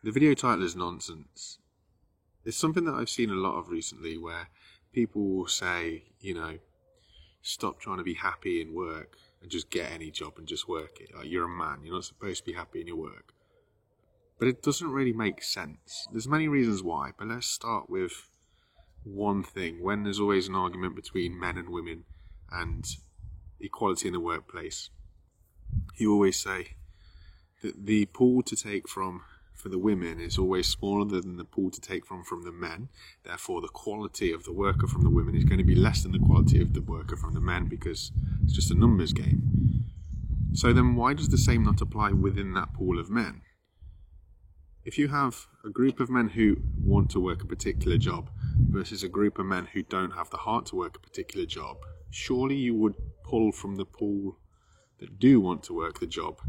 The video title is nonsense. It's something that I've seen a lot of recently where people will say, stop trying to be happy in work and just get any job and just work it. Like, you're a man, you're not supposed to be happy in your work. But it doesn't really make sense. There's many reasons why, but let's start with one thing. When there's always an argument between men and women and equality in the workplace, you always say that the pool to take from for the women is always smaller than the pool to take from the men. Therefore, the quality of the worker from the women is going to be less than the quality of the worker from the men because it's just a numbers game. So then why does the same not apply within that pool of men? If you have a group of men who want to work a particular job versus a group of men who don't have the heart to work a particular job, surely you would pull from the pool that do want to work the job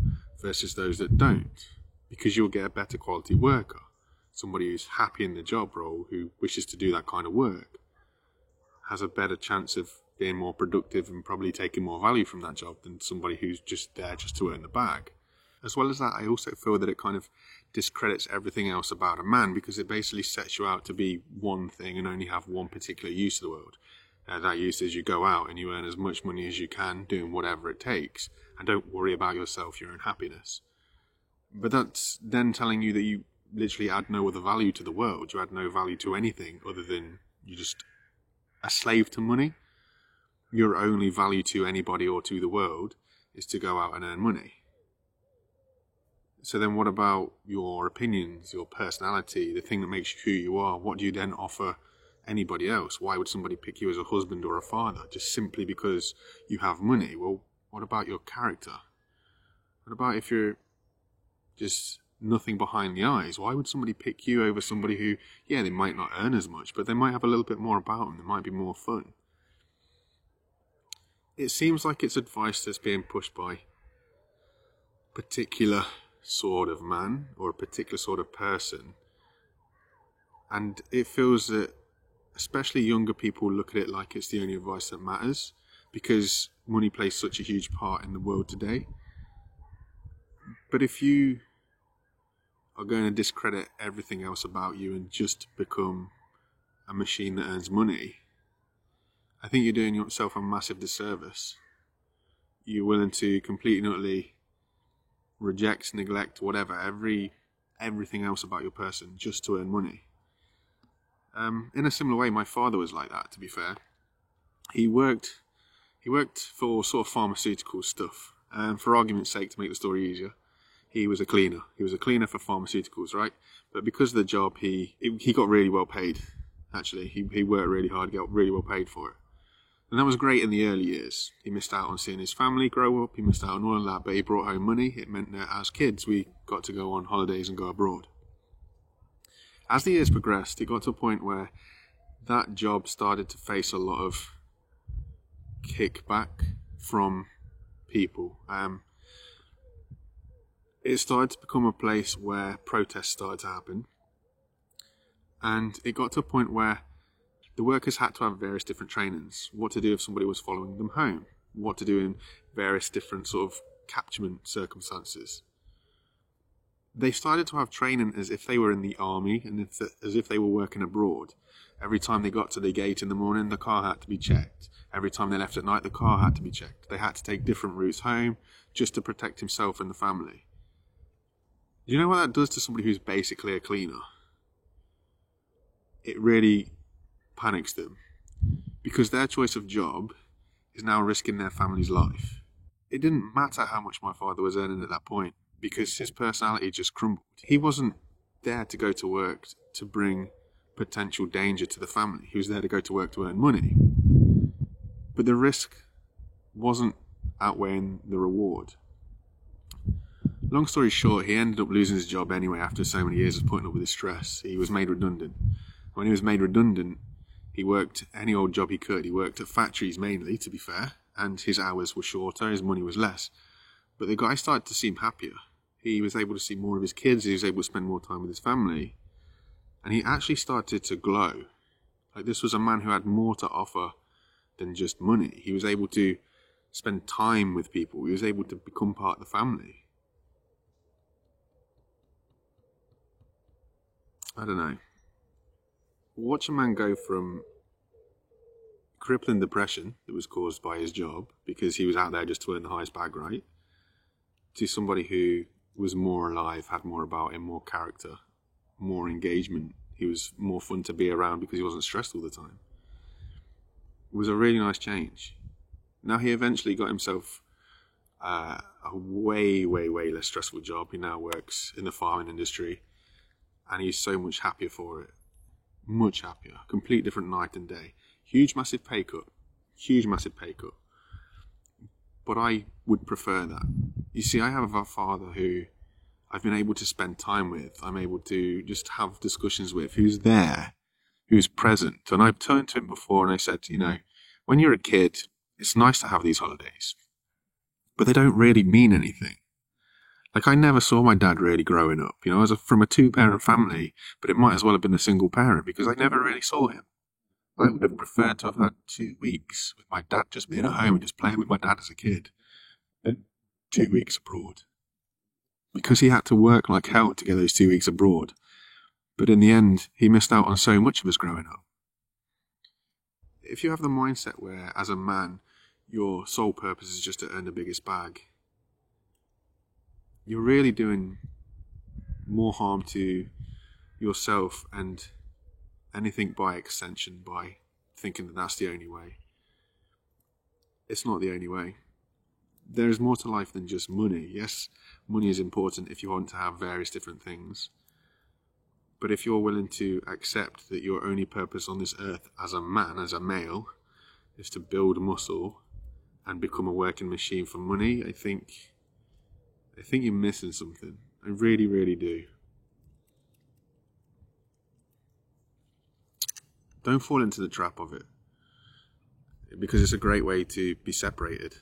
versus those that don't, because you'll get a better quality worker, somebody who's happy in the job role, who wishes to do that kind of work, has a better chance of being more productive and probably taking more value from that job than somebody who's just there just to earn the bag. As well as that, I also feel that it kind of discredits everything else about a man, because it basically sets you out to be one thing and only have one particular use of the world. That use is you go out and you earn as much money as you can, doing whatever it takes, and don't worry about yourself, your own happiness. But that's then telling you that you literally add no other value to the world. You add no value to anything other than you're just a slave to money. Your only value to anybody or to the world is to go out and earn money. So then what about your opinions, your personality, the thing that makes you who you are? What do you then offer anybody else? Why would somebody pick you as a husband or a father? Just simply because you have money? Well, what about your character? What about if you're just nothing behind the eyes? Why would somebody pick you over somebody who, they might not earn as much, but they might have a little bit more about them. There might be more fun. It seems like it's advice that's being pushed by particular sort of man or a particular sort of person, and it feels that especially younger people look at it like it's the only advice that matters, because money plays such a huge part in the world today. But if you are going to discredit everything else about you and just become a machine that earns money, I think you're doing yourself a massive disservice. You're willing to completely and utterly reject, neglect, whatever, everything else about your person just to earn money. In a similar way, my father was like that, to be fair. He worked for sort of pharmaceutical stuff. For argument's sake, to make the story easier, he was a cleaner. He was a cleaner for pharmaceuticals, right? But because of the job, he got really well paid, actually. He worked really hard, got really well paid for it. And that was great in the early years. He missed out on seeing his family grow up, he missed out on all of that, but he brought home money. It meant that as kids, we got to go on holidays and go abroad. As the years progressed, it got to a point where that job started to face a lot of kickback from people. It started to become a place where protests started to happen. And it got to a point where the workers had to have various different trainings. What to do if somebody was following them home. What to do in various different sort of catchment circumstances. They started to have training as if they were in the army and as if they were working abroad. Every time they got to the gate in the morning, the car had to be checked. Every time they left at night, the car had to be checked. They had to take different routes home just to protect himself and the family. Do you know what that does to somebody who's basically a cleaner? It really panics them, because their choice of job is now risking their family's life. It didn't matter how much my father was earning at that point, because his personality just crumbled. He wasn't there to go to work to bring potential danger to the family. He was there to go to work to earn money. But the risk wasn't outweighing the reward. Long story short, he ended up losing his job anyway after so many years of putting up with the stress. He was made redundant. When he was made redundant, he worked any old job he could. He worked at factories mainly, to be fair, and his hours were shorter, his money was less. But the guy started to seem happier. He was able to see more of his kids, he was able to spend more time with his family. And he actually started to glow. Like, this was a man who had more to offer than just money. He was able to spend time with people. He was able to become part of the family. I don't know. Watch a man go from crippling depression that was caused by his job because he was out there just to earn the highest bag, right? To somebody who was more alive, had more about him, more character, more engagement. He was more fun to be around because he wasn't stressed all the time. It was a really nice change. Now he eventually got himself a way less stressful job. He now works in the farming industry and he's so much happier for it. Much happier. Complete different night and day. Huge massive pay cut. But I would prefer that. You see, I have a father who I've been able to spend time with. I'm able to just have discussions with, who's there, who's present. And I've turned to him before and I said, when you're a kid, it's nice to have these holidays, but they don't really mean anything. Like, I never saw my dad really growing up. I was from a 2-parent family, but it might as well have been a single parent because I never really saw him. I would have preferred to have had 2 weeks with my dad just being at home and just playing with my dad as a kid. Then 2 weeks abroad. Because he had to work like hell to get those 2 weeks abroad. But in the end, he missed out on so much of us growing up. If you have the mindset where, as a man, your sole purpose is just to earn the biggest bag, you're really doing more harm to yourself and anything by extension by thinking that that's the only way. It's not the only way. There is more to life than just money. Yes, money is important if you want to have various different things. But if you're willing to accept that your only purpose on this earth as a man, as a male, is to build muscle and become a working machine for money, I think you're missing something. I really do. Don't fall into the trap of it, because it's a great way to be separated.